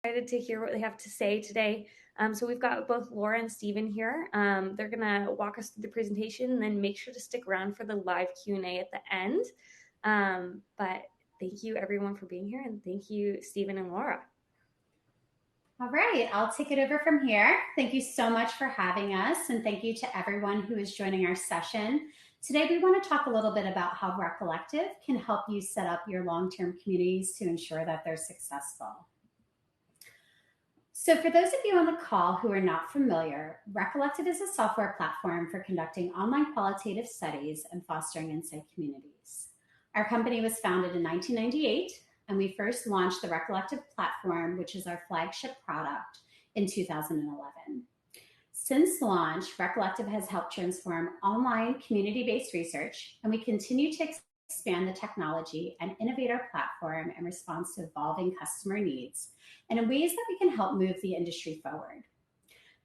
Excited to hear what they have to say today. So we've got both Laura and Stephen here. They're gonna walk us through the presentation and then make sure to stick around for the live Q&A at the end. But thank you everyone for being here, and thank you Stephen and Laura. All right, I'll take it over from here. Thank you so much for having us, and thank you to everyone who is joining our session. Today, we want to talk a little bit about how Recollective can help you set up your long-term communities to ensure that they're successful. So for those of you on the call who are not familiar, Recollective is a software platform for conducting online qualitative studies and fostering insight communities. Our company was founded in 1998, and we first launched the Recollective platform, which is our flagship product, in 2011. Since launch, Recollective has helped transform online community-based research, and we continue to expand the technology and innovate our platform in response to evolving customer needs and in ways that we can help move the industry forward.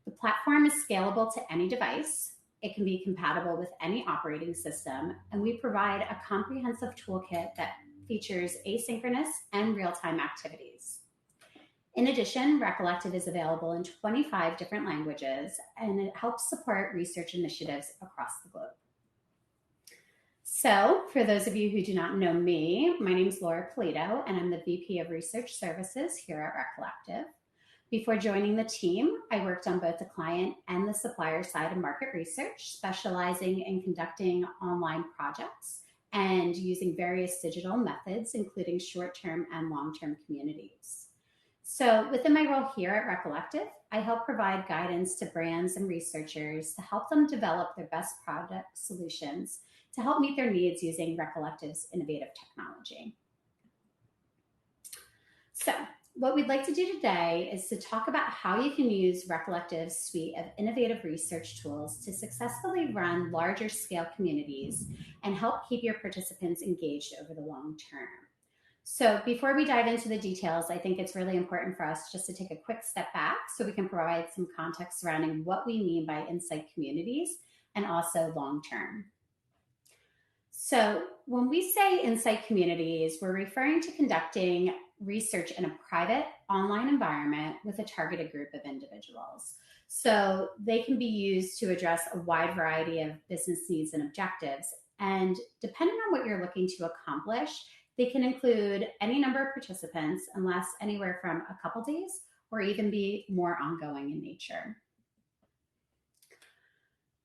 The platform is scalable to any device. It can be compatible with any operating system, and we provide a comprehensive toolkit that features asynchronous and real-time activities. In addition, Recollective is available in 25 different languages, and it helps support research initiatives across the globe. So, for those of you who do not know me, my name is Laura Polito, and I'm the VP of Research Services here at Recollective. Before joining the team, I worked on both the client and the supplier side of market research, specializing in conducting online projects and using various digital methods, including short-term and long-term communities. So within my role here at Recollective, I help provide guidance to brands and researchers to help them develop their best product solutions to help meet their needs using Recollective's innovative technology. So what we'd like to do today is to talk about how you can use Recollective's suite of innovative research tools to successfully run larger scale communities and help keep your participants engaged over the long term. So before we dive into the details, I think it's really important for us just to take a quick step back so we can provide some context surrounding what we mean by insight communities and also long term. So when we say insight communities, we're referring to conducting research in a private online environment with a targeted group of individuals. So they can be used to address a wide variety of business needs and objectives. And depending on what you're looking to accomplish, they can include any number of participants and last anywhere from a couple days or even be more ongoing in nature.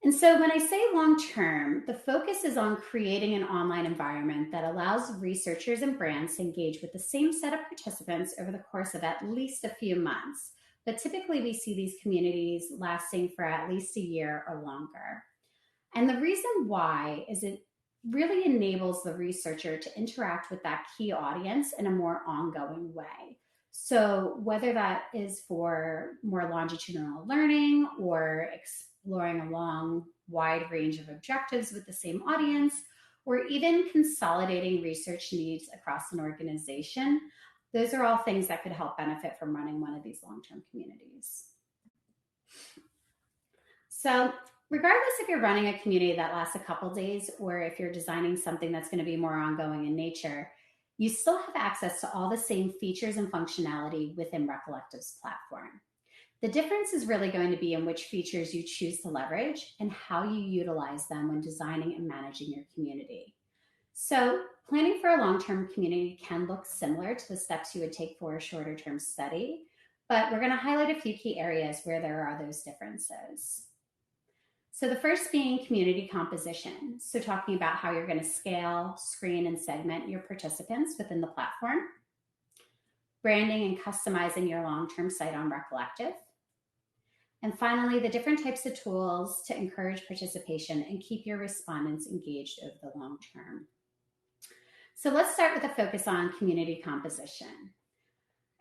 And so when I say long-term, the focus is on creating an online environment that allows researchers and brands to engage with the same set of participants over the course of at least a few months. But typically we see these communities lasting for at least a year or longer. And the reason why is it really enables the researcher to interact with that key audience in a more ongoing way. So whether that is for more longitudinal learning or exploring a long, wide range of objectives with the same audience, or even consolidating research needs across an organization, those are all things that could help benefit from running one of these long-term communities. So regardless if you're running a community that lasts a couple days or if you're designing something that's going to be more ongoing in nature, you still have access to all the same features and functionality within Recollective's platform. The difference is really going to be in which features you choose to leverage and how you utilize them when designing and managing your community. So planning for a long-term community can look similar to the steps you would take for a shorter-term study, but we're going to highlight a few key areas where there are those differences. So the first being community composition. So talking about how you're going to scale, screen, and segment your participants within the platform. Branding and customizing your long-term site on Recollective. And finally, the different types of tools to encourage participation and keep your respondents engaged over the long term. So let's start with a focus on community composition.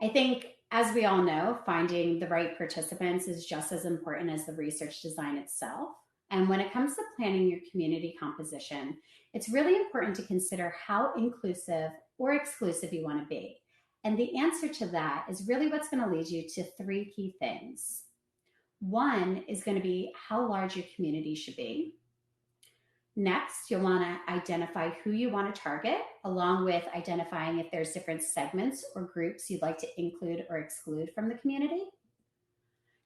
I think, as we all know, finding the right participants is just as important as the research design itself. And when it comes to planning your community composition, it's really important to consider how inclusive or exclusive you want to be. And the answer to that is really what's going to lead you to three key things. One is going to be how large your community should be. Next, you'll want to identify who you want to target, along with identifying if there's different segments or groups you'd like to include or exclude from the community.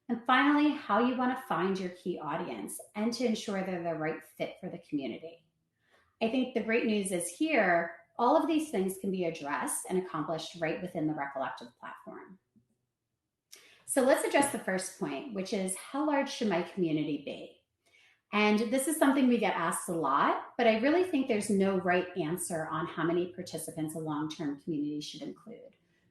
And finally, how you want to find your key audience and to ensure they're the right fit for the community. I think the great news is here, all of these things can be addressed and accomplished right within the Recollective platform. So let's address the first point, which is how large should my community be? And this is something we get asked a lot, but I really think there's no right answer on how many participants a long-term community should include.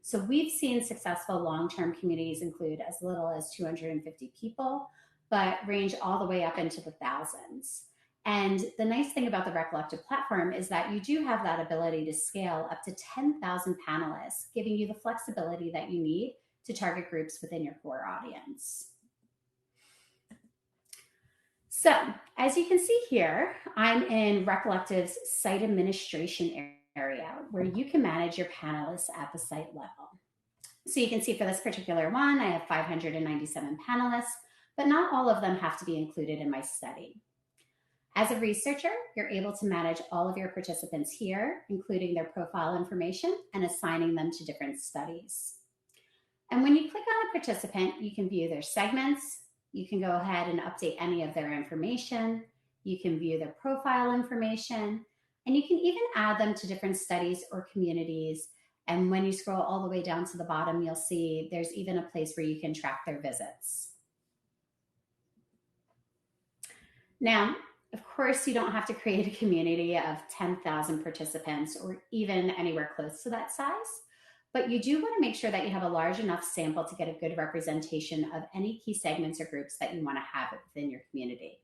So we've seen successful long-term communities include as little as 250 people, but range all the way up into the thousands. And the nice thing about the Recollective platform is that you do have that ability to scale up to 10,000 panelists, giving you the flexibility that you need to target groups within your core audience. So as you can see here, I'm in Recollective's site administration area where you can manage your panelists at the site level. So you can see for this particular one, I have 597 panelists, but not all of them have to be included in my study. As a researcher, you're able to manage all of your participants here, including their profile information and assigning them to different studies. And when you click on a participant, you can view their segments, you can go ahead and update any of their information, you can view their profile information, and you can even add them to different studies or communities. And when you scroll all the way down to the bottom, you'll see there's even a place where you can track their visits. Now, of course, you don't have to create a community of 10,000 participants or even anywhere close to that size, but you do want to make sure that you have a large enough sample to get a good representation of any key segments or groups that you want to have within your community.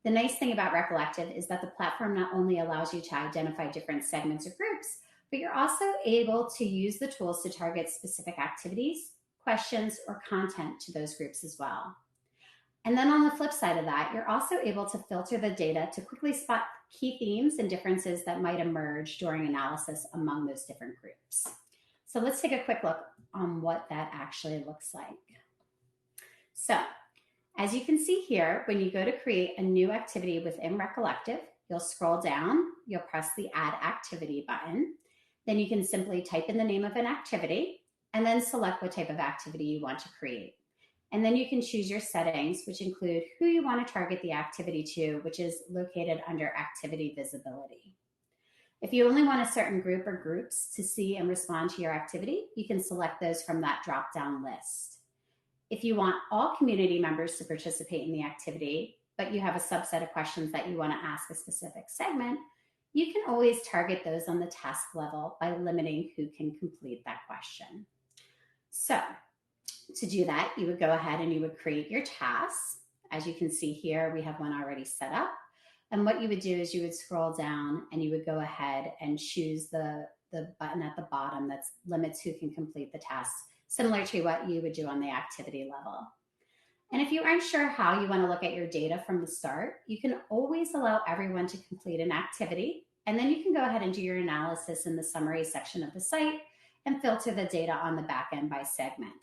The nice thing about Recollective is that the platform not only allows you to identify different segments or groups, but you're also able to use the tools to target specific activities, questions, or content to those groups as well. And then on the flip side of that, you're also able to filter the data to quickly spot key themes and differences that might emerge during analysis among those different groups. So let's take a quick look on what that actually looks like. So as you can see here, when you go to create a new activity within Recollective, you'll scroll down, you'll press the Add Activity button. Then you can simply type in the name of an activity and then select what type of activity you want to create. And then you can choose your settings, which include who you want to target the activity to, which is located under Activity Visibility. If you only want a certain group or groups to see and respond to your activity, you can select those from that drop-down list. If you want all community members to participate in the activity, but you have a subset of questions that you want to ask a specific segment, you can always target those on the task level by limiting who can complete that question. So to do that, you would go ahead and you would create your tasks. As you can see here, we have one already set up. And what you would do is you would scroll down and you would go ahead and choose the button at the bottom that limits who can complete the task, similar to what you would do on the activity level. And if you aren't sure how you want to look at your data from the start, you can always allow everyone to complete an activity. And then you can go ahead and do your analysis in the summary section of the site and filter the data on the back end by segment.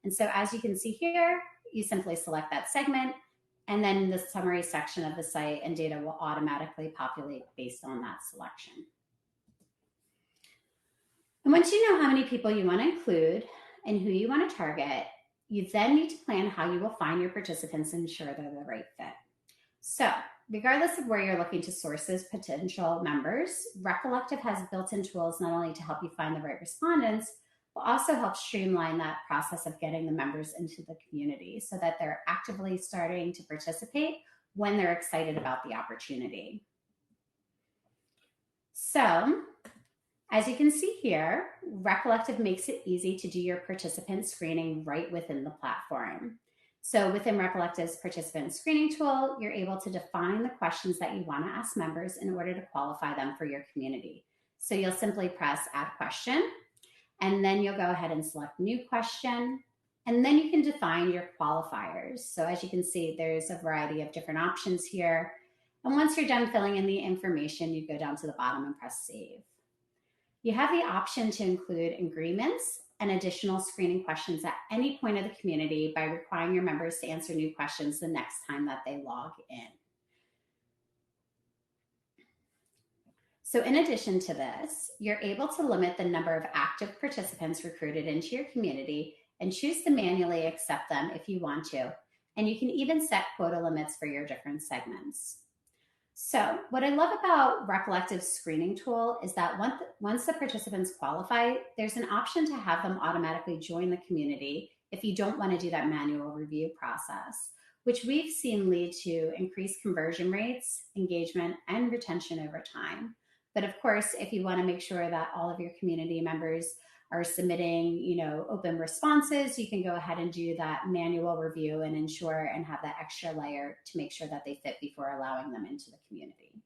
And so as you can see here, you simply select that segment, and then the summary section of the site and data will automatically populate based on that selection. And once you know how many people you want to include and who you want to target, you then need to plan how you will find your participants and ensure they're the right fit. So regardless of where you're looking to source those potential members, Recollective has built-in tools not only to help you find the right respondents, will also help streamline that process of getting the members into the community so that they're actively starting to participate when they're excited about the opportunity. So as you can see here, Recollective makes it easy to do your participant screening right within the platform. So within Recollective's participant screening tool, you're able to define the questions that you want to ask members in order to qualify them for your community. So you'll simply press Add Question, and then you'll go ahead and select New Question, and then you can define your qualifiers. So as you can see, there's a variety of different options here. And once you're done filling in the information, you go down to the bottom and press Save. You have the option to include agreements and additional screening questions at any point of the community by requiring your members to answer new questions the next time that they log in. So in addition to this, you're able to limit the number of active participants recruited into your community and choose to manually accept them if you want to. And you can even set quota limits for your different segments. So, what I love about Recollective's screening tool is that once the participants qualify, there's an option to have them automatically join the community if you don't want to do that manual review process, which we've seen lead to increased conversion rates, engagement, and retention over time. But of course, if you want to make sure that all of your community members are submitting, open responses, you can go ahead and do that manual review and ensure and have that extra layer to make sure that they fit before allowing them into the community.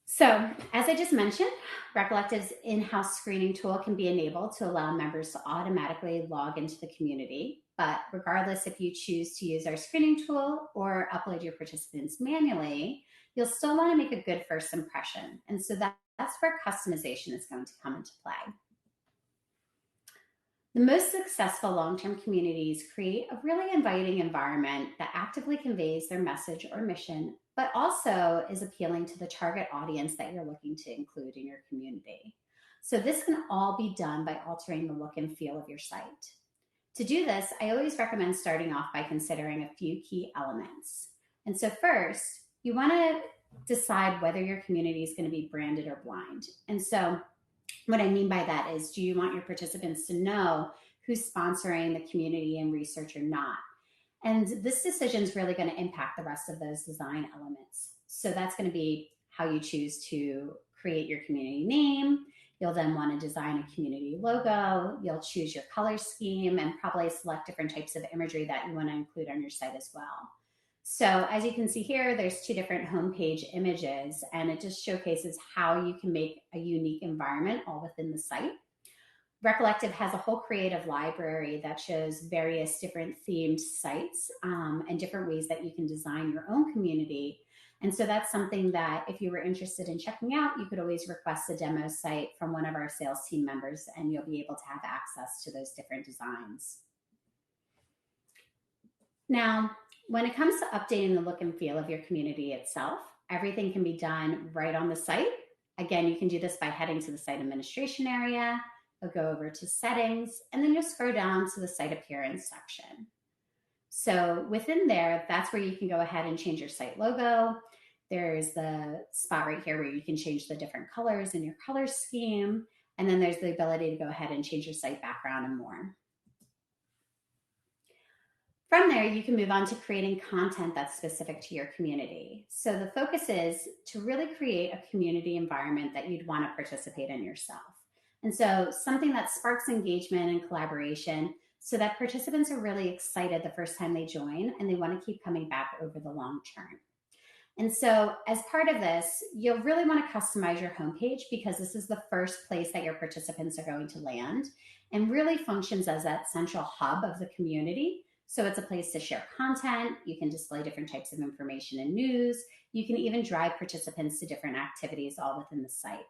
So, as I just mentioned, Recollective's in-house screening tool can be enabled to allow members to automatically log into the community. But regardless if you choose to use our screening tool or upload your participants manually, you'll still want to make a good first impression. And so that's where customization is going to come into play. The most successful long-term communities create a really inviting environment that actively conveys their message or mission, but also is appealing to the target audience that you're looking to include in your community. So this can all be done by altering the look and feel of your site. To do this, I always recommend starting off by considering a few key elements. And so first, you want to decide whether your community is going to be branded or blind. And so what I mean by that is, do you want your participants to know who's sponsoring the community and research or not? And this decision is really going to impact the rest of those design elements. So that's going to be how you choose to create your community name. You'll then want to design a community logo. You'll choose your color scheme and probably select different types of imagery that you want to include on your site as well. So as you can see here, there's two different homepage images, and it just showcases how you can make a unique environment all within the site. Recollective has a whole creative library that shows various different themed sites and different ways that you can design your own community. And so that's something that if you were interested in checking out, you could always request a demo site from one of our sales team members, and you'll be able to have access to those different designs. Now, when it comes to updating the look and feel of your community itself, everything can be done right on the site. Again, you can do this by heading to the site administration area, or go over to settings, and then you'll scroll down to the site appearance section. So within there, that's where you can go ahead and change your site logo. There's the spot right here where you can change the different colors in your color scheme. And then there's the ability to go ahead and change your site background and more. From there, you can move on to creating content that's specific to your community. So the focus is to really create a community environment that you'd want to participate in yourself. And so something that sparks engagement and collaboration so that participants are really excited the first time they join and they want to keep coming back over the long term. And so as part of this, you'll really want to customize your homepage because this is the first place that your participants are going to land and really functions as that central hub of the community. So it's a place to share content. You can display different types of information and news. You can even drive participants to different activities all within the site.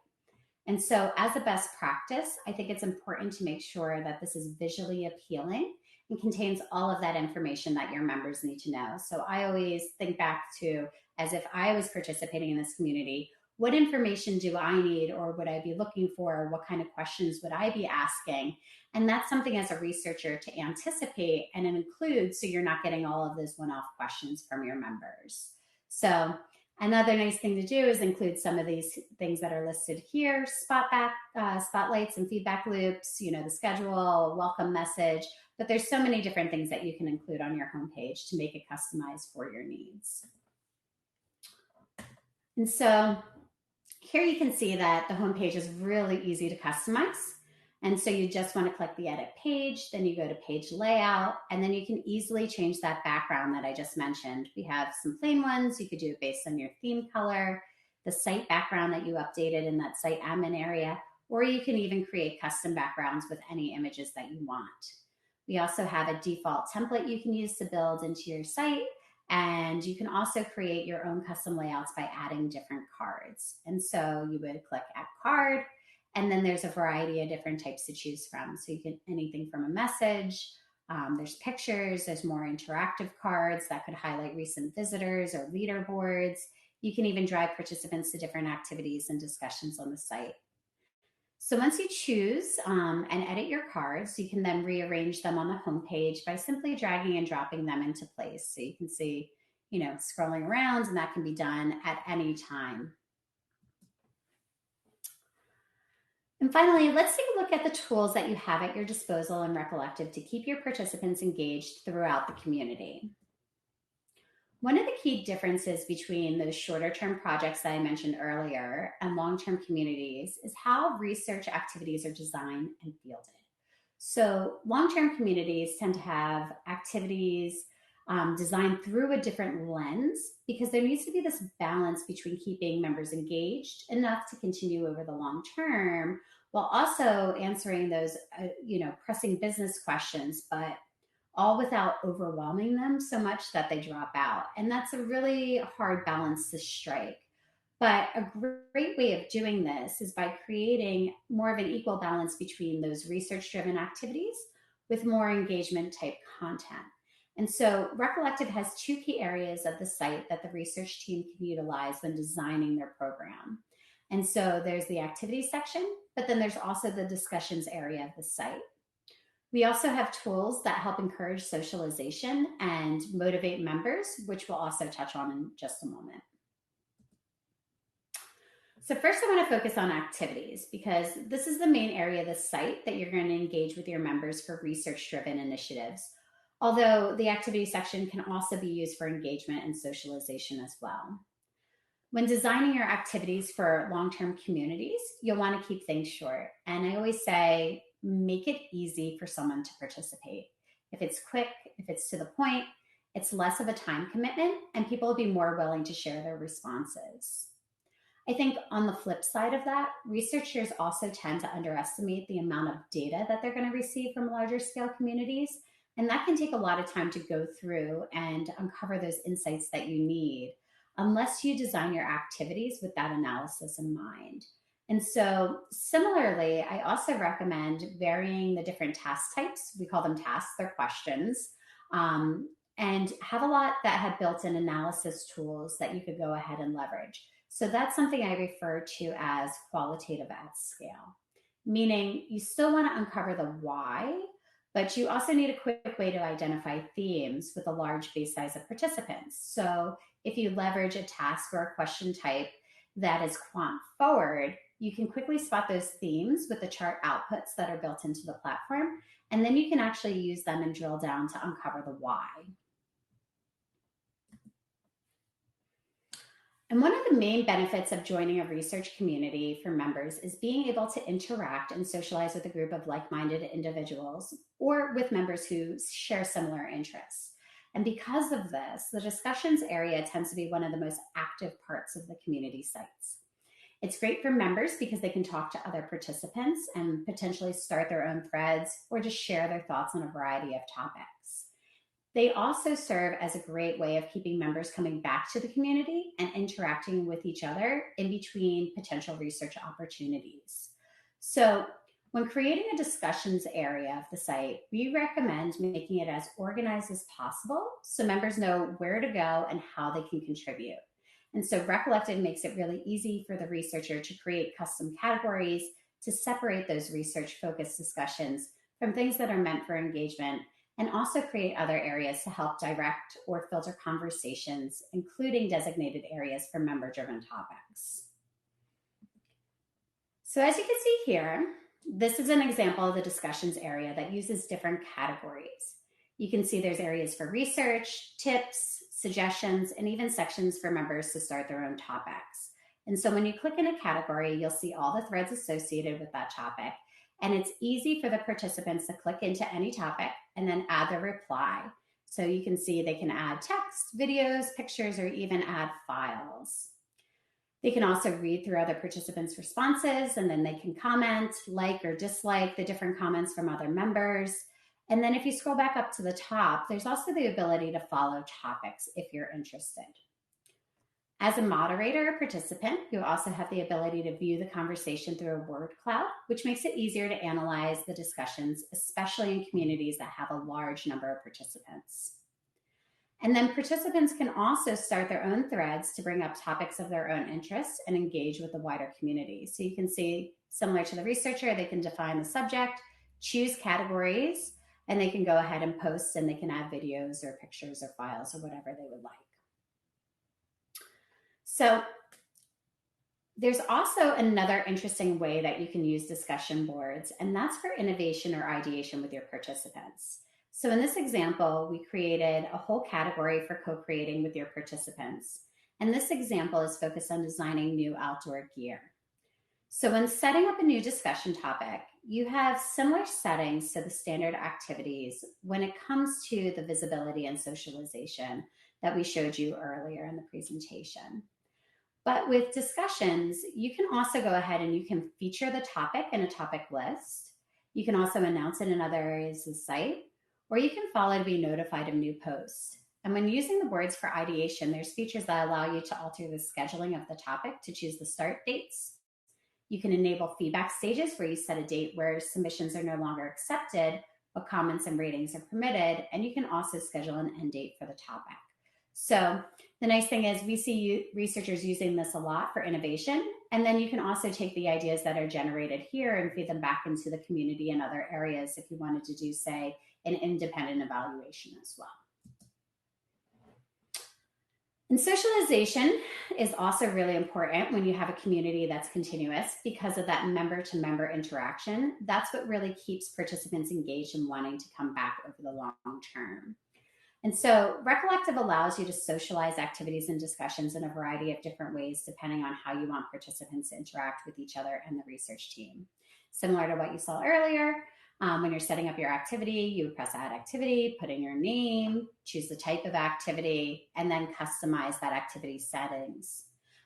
And so as a best practice, I think it's important to make sure that this is visually appealing and contains all of that information that your members need to know. So I always think back to as if I was participating in this community, what information do I need or would I be looking for? What kind of questions would I be asking? And that's something as a researcher to anticipate and include so you're not getting all of those one-off questions from your members. So another nice thing to do is include some of these things that are listed here, spotlights and feedback loops, the schedule, welcome message, but there's so many different things that you can include on your homepage to make it customized for your needs. And so here you can see that the homepage is really easy to customize. And so you just want to click the edit page, then you go to page layout, and then you can easily change that background that I just mentioned. We have some plain ones. You could do it based on your theme color, the site background that you updated in that site admin area, or you can even create custom backgrounds with any images that you want. We also have a default template you can use to build into your site. And you can also create your own custom layouts by adding different cards. And so you would click add card, and then there's a variety of different types to choose from. So you can anything from a message, there's pictures, there's more interactive cards that could highlight recent visitors or leaderboards. You can even drive participants to different activities and discussions on the site. So once you choose and edit your cards, you can then rearrange them on the homepage by simply dragging and dropping them into place. So you can see, scrolling around, and that can be done at any time. And finally, let's take a look at the tools that you have at your disposal in Recollective to keep your participants engaged throughout the community. One of the key differences between those shorter term projects that I mentioned earlier and long term communities is how research activities are designed and fielded. So, long term communities tend to have activities designed through a different lens because there needs to be this balance between keeping members engaged enough to continue over the long term while also answering those pressing business questions, but all without overwhelming them so much that they drop out. And that's a really hard balance to strike. But a great way of doing this is by creating more of an equal balance between those research driven activities with more engagement type content. And so Recollective has two key areas of the site that the research team can utilize when designing their program. And so there's the activities section, but then there's also the discussions area of the site. We also have tools that help encourage socialization and motivate members, which we'll also touch on in just a moment. So first I want to focus on activities because this is the main area of the site that you're going to engage with your members for research-driven initiatives. Although the activity section can also be used for engagement and socialization as well. When designing your activities for long-term communities, you'll want to keep things short. And I always say, make it easy for someone to participate. If it's quick, if it's to the point, it's less of a time commitment and people will be more willing to share their responses. I think on the flip side of that, researchers also tend to underestimate the amount of data that they're going to receive from larger scale communities. And that can take a lot of time to go through and uncover those insights that you need, unless you design your activities with that analysis in mind. And so similarly, I also recommend varying the different task types. We call them tasks, they're questions, and have a lot that have built-in analysis tools that you could go ahead and leverage. So that's something I refer to as qualitative at scale, meaning you still want to uncover the why, but you also need a quick way to identify themes with a large base size of participants. So if you leverage a task or a question type that is quant forward, you can quickly spot those themes with the chart outputs that are built into the platform, and then you can actually use them and drill down to uncover the why. And one of the main benefits of joining a research community for members is being able to interact and socialize with a group of like-minded individuals or with members who share similar interests. And because of this, the discussions area tends to be one of the most active parts of the community sites. It's great for members because they can talk to other participants and potentially start their own threads or just share their thoughts on a variety of topics. They also serve as a great way of keeping members coming back to the community and interacting with each other in between potential research opportunities. So when creating a discussions area of the site, we recommend making it as organized as possible so members know where to go and how they can contribute. And so Recollective makes it really easy for the researcher to create custom categories to separate those research-focused discussions from things that are meant for engagement, and also create other areas to help direct or filter conversations, including designated areas for member-driven topics. So as you can see here, this is an example of the discussions area that uses different categories. You can see there's areas for research, tips, suggestions, and even sections for members to start their own topics. And so when you click in a category, you'll see all the threads associated with that topic. And it's easy for the participants to click into any topic and then add their reply. So you can see they can add text, videos, pictures, or even add files. They can also read through other participants' responses, and then they can comment, like or dislike the different comments from other members. And then if you scroll back up to the top, there's also the ability to follow topics if you're interested. As a moderator or participant, you also have the ability to view the conversation through a word cloud, which makes it easier to analyze the discussions, especially in communities that have a large number of participants. And then participants can also start their own threads to bring up topics of their own interest and engage with the wider community. So you can see, similar to the researcher, they can define the subject, choose categories, and they can go ahead and post, and they can add videos or pictures or files or whatever they would like. So there's also another interesting way that you can use discussion boards, and that's for innovation or ideation with your participants. So in this example, we created a whole category for co-creating with your participants. And this example is focused on designing new outdoor gear. So when setting up a new discussion topic, you have similar settings to the standard activities when it comes to the visibility and socialization that we showed you earlier in the presentation. But with discussions, you can also go ahead and you can feature the topic in a topic list. You can also announce it in other areas of the site, or you can follow to be notified of new posts. And when using the boards for ideation, there's features that allow you to alter the scheduling of the topic to choose the start dates. You can enable feedback stages where you set a date where submissions are no longer accepted, but comments and ratings are permitted. And you can also schedule an end date for the topic. So the nice thing is we see researchers using this a lot for innovation. And then you can also take the ideas that are generated here and feed them back into the community and other areas if you wanted to do, say, an independent evaluation as well. And socialization is also really important when you have a community that's continuous because of that member to member interaction. That's what really keeps participants engaged and wanting to come back over the long term. And so Recollective allows you to socialize activities and discussions in a variety of different ways, depending on how you want participants to interact with each other and the research team. Similar to what you saw earlier, when you're setting up your activity, you would press add activity, put in your name, choose the type of activity, and then customize that activity settings.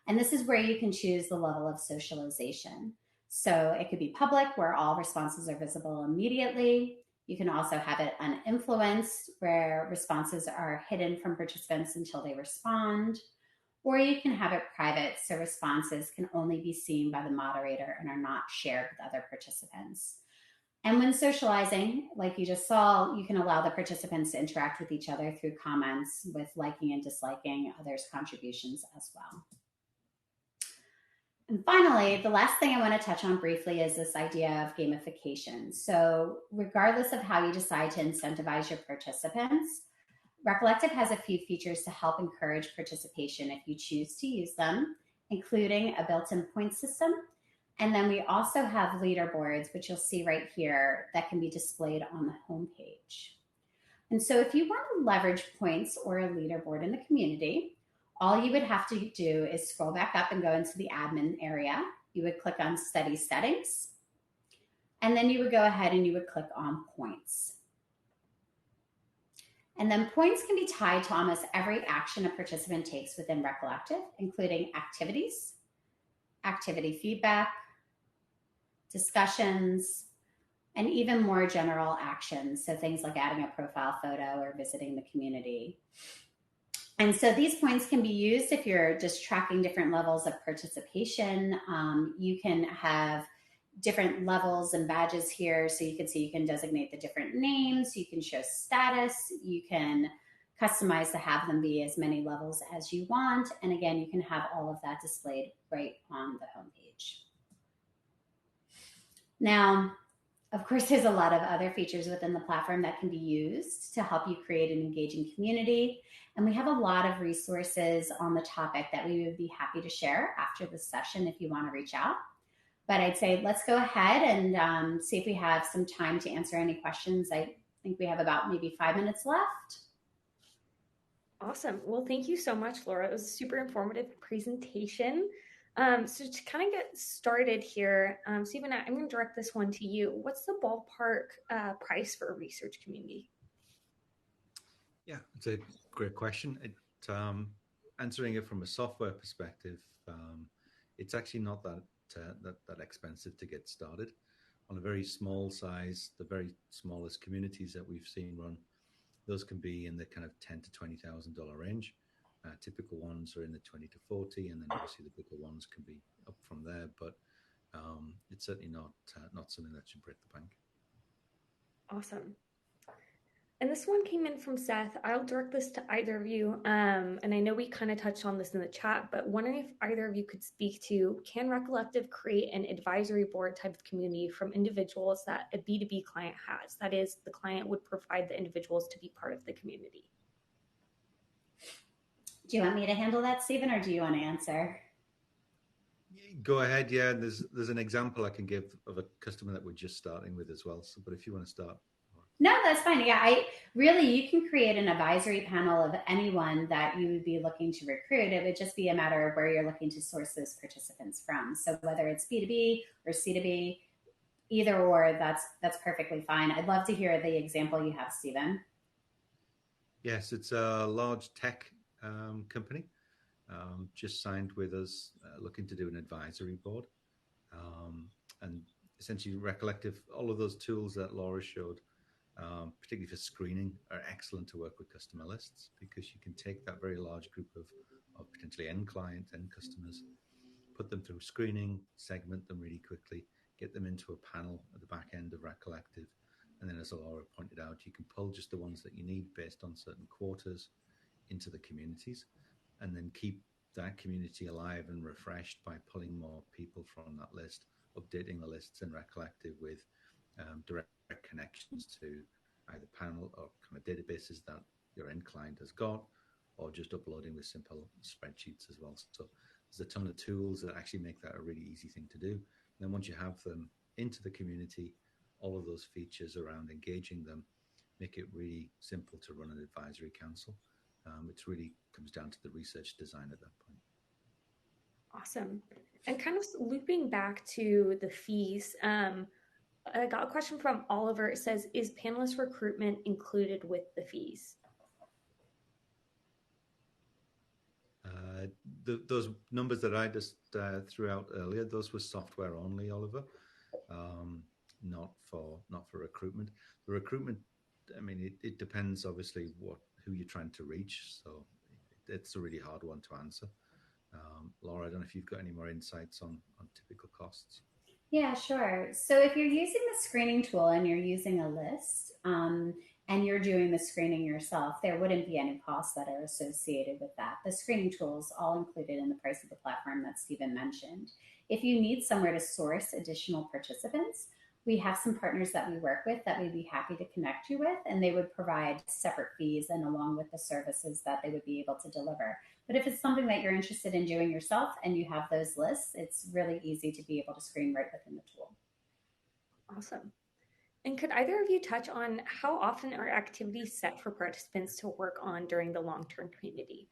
And this is where you can choose the level of socialization. So it could be public, where all responses are visible immediately. You can also have it uninfluenced, where responses are hidden from participants until they respond. Or you can have it private, so responses can only be seen by the moderator and are not shared with other participants. And when socializing, like you just saw, you can allow the participants to interact with each other through comments, with liking and disliking others' contributions as well. And finally, the last thing I want to touch on briefly is this idea of gamification. So regardless of how you decide to incentivize your participants, Recollective has a few features to help encourage participation if you choose to use them, including a built-in point system. And then we also have leaderboards, which you'll see right here, that can be displayed on the homepage. And so if you want to leverage points or a leaderboard in the community, all you would have to do is scroll back up and go into the admin area. You would click on study settings, and then you would go ahead and you would click on points. And then points can be tied to almost every action a participant takes within Recollective, including activities, activity feedback, discussions, and even more general actions. So things like adding a profile photo or visiting the community. And so these points can be used if you're just tracking different levels of participation. You can have different levels and badges here. So you can see you can designate the different names, you can show status, you can customize to have them be as many levels as you want. And again, you can have all of that displayed right on the homepage. Now, of course, there's a lot of other features within the platform that can be used to help you create an engaging community. And we have a lot of resources on the topic that we would be happy to share after this session if you want to reach out. But I'd say let's go ahead and see if we have some time to answer any questions. I think we have about maybe 5 minutes left. Awesome. Well, thank you so much, Laura. It was a super informative presentation. So to kind of get started here, Stephen, I'm going to direct this one to you. What's the ballpark price for a research community? Yeah, it's a great question. Answering it from a software perspective, it's actually not that expensive to get started. On a very small size, the very smallest communities that we've seen run, those can be in the kind of $10,000 to $20,000 range. Typical ones are in the 20 to 40, and then obviously the bigger ones can be up from there. But it's certainly not something that should break the bank. Awesome. And this one came in from Seth. I'll direct this to either of you. And I know we kind of touched on this in the chat, but wondering if either of you could speak to, can Recollective create an advisory board type of community from individuals that a B2B client has? That is, the client would provide the individuals to be part of the community. Do you want me to handle that, Stephen, or do you want to answer? Go ahead. Yeah, there's an example I can give of a customer that we're just starting with as well. So, but if you want to start. No, that's fine. Yeah, you can create an advisory panel of anyone that you would be looking to recruit. It would just be a matter of where you're looking to source those participants from. So whether it's B2B or C2B, either or, that's perfectly fine. I'd love to hear the example you have, Stephen. Yes, it's a large tech company. Just signed with us, looking to do an advisory board. And essentially Recollective, all of those tools that Laura showed, particularly for screening, are excellent to work with customer lists, because you can take that very large group of potentially end client, end customers, put them through screening, segment them really quickly, get them into a panel at the back end of Recollective. And then, as Laura pointed out, you can pull just the ones that you need based on certain quarters into the communities, and then keep that community alive and refreshed by pulling more people from that list, updating the lists in Recollective with direct connections to either panel or kind of databases that your end client has got, or just uploading with simple spreadsheets as well. So there's a ton of tools that actually make that a really easy thing to do. And then once you have them into the community, all of those features around engaging them make it really simple to run an advisory council. It really comes down to the research design at that point. Awesome. And kind of looping back to the fees, I got a question from Oliver. It says, is panelist recruitment included with the fees? Those numbers that I just threw out earlier, those were software only, Oliver, not for recruitment. The recruitment, I mean, it depends obviously who you're trying to reach. So it's a really hard one to answer. Laura, I don't know if you've got any more insights on typical costs. Yeah, sure. So if you're using the screening tool and you're using a list, and you're doing the screening yourself, there wouldn't be any costs that are associated with that. The screening tool is all included in the price of the platform that Stephen mentioned. If you need somewhere to source additional participants, we have some partners that we work with that we'd be happy to connect you with, and they would provide separate fees and along with the services that they would be able to deliver. But if it's something that you're interested in doing yourself and you have those lists, it's really easy to be able to screen right within the tool. Awesome. And could either of you touch on how often are activities set for participants to work on during the long-term community?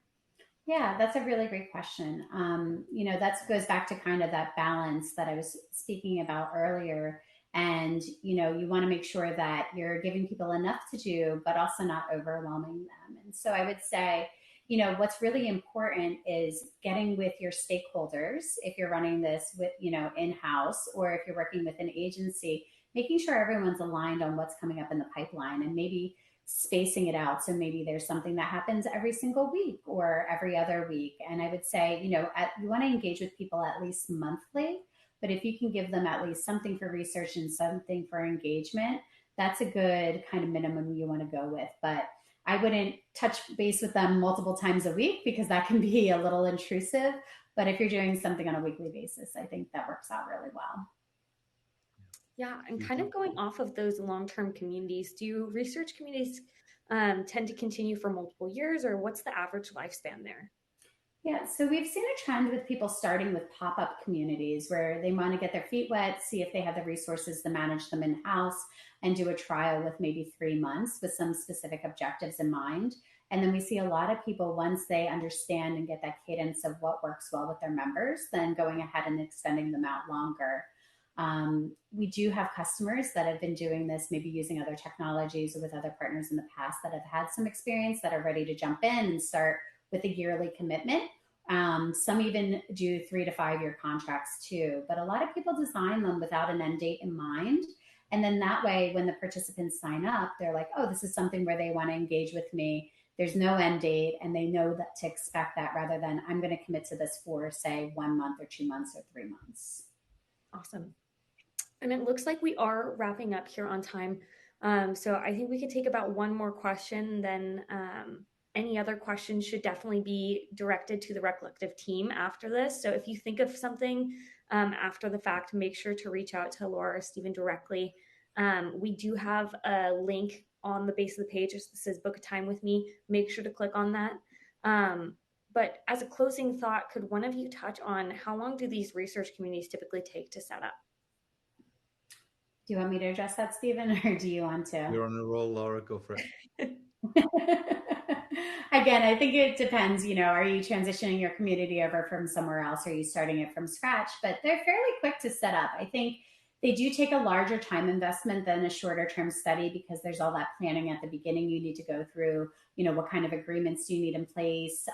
Yeah, that's a really great question. That goes back to kind of that balance that I was speaking about earlier. And, you want to make sure that you're giving people enough to do, but also not overwhelming them. And so I would say, what's really important is getting with your stakeholders. If you're running this with, in-house, or if you're working with an agency, making sure everyone's aligned on what's coming up in the pipeline, and maybe spacing it out. So maybe there's something that happens every single week or every other week. And I would say, you want to engage with people at least monthly, but if you can give them at least something for research and something for engagement, that's a good kind of minimum you want to go with. But I wouldn't touch base with them multiple times a week, because that can be a little intrusive. But if you're doing something on a weekly basis, I think that works out really well. Yeah, and kind of going off of those long-term communities, do research communities tend to continue for multiple years, or what's the average lifespan there? Yeah, so we've seen a trend with people starting with pop-up communities where they want to get their feet wet, see if they have the resources to manage them in-house, and do a trial with maybe 3 months with some specific objectives in mind. And then we see a lot of people, once they understand and get that cadence of what works well with their members, then going ahead and extending them out longer. We do have customers that have been doing this, maybe using other technologies or with other partners in the past that have had some experience, that are ready to jump in and start with a yearly commitment. Some even do 3 to 5 year contracts too, but a lot of people design them without an end date in mind. And then that way, when the participants sign up, they're like, oh, this is something where they want to engage with me. There's no end date, and they know that to expect that, rather than I'm going to commit to this for, say, 1 month or 2 months or 3 months. Awesome. And it looks like we are wrapping up here on time. So I think we could take about one more question, then any other questions should definitely be directed to the Recollective team after this. So if you think of something after the fact, make sure to reach out to Laura or Stephen directly. We do have a link on the base of the page that says book a time with me. Make sure to click on that. But as a closing thought, could one of you touch on how long do these research communities typically take to set up? Do you want me to address that, Stephen, or do you want to? You're on a roll, Laura. Go for it. Again, I think it depends. Are you transitioning your community over from somewhere else? Or are you starting it from scratch? But they're fairly quick to set up. I think they do take a larger time investment than a shorter term study because there's all that planning at the beginning you need to go through. What kind of agreements do you need in place,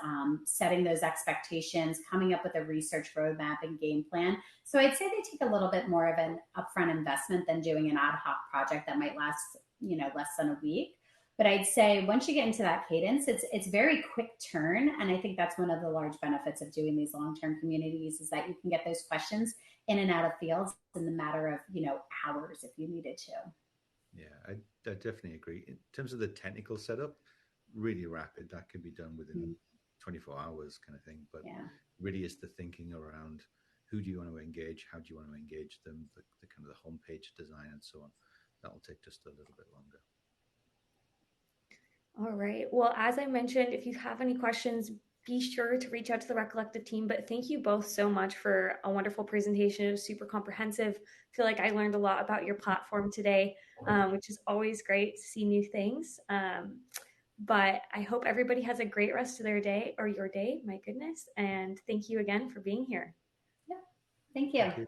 setting those expectations, coming up with a research roadmap and game plan. So I'd say they take a little bit more of an upfront investment than doing an ad hoc project that might last, less than a week. But I'd say once you get into that cadence, it's very quick turn, and I think that's one of the large benefits of doing these long term communities is that you can get those questions in and out of fields in the matter of hours if you needed to. Yeah, I definitely agree. In terms of the technical setup, really rapid. That can be done within 24 hours, kind of thing. But Yeah. really, is the thinking around who do you want to engage, how do you want to engage them, the kind of the homepage design and so on. That'll take just a little bit longer. All right. Well, as I mentioned, if you have any questions, be sure to reach out to the Recollective team. But thank you both so much for a wonderful presentation. It was super comprehensive. I feel like I learned a lot about your platform today, which is always great to see new things. But I hope everybody has a great rest of their day or your day. My goodness. And thank you again for being here. Yeah. Thank you. Thank you.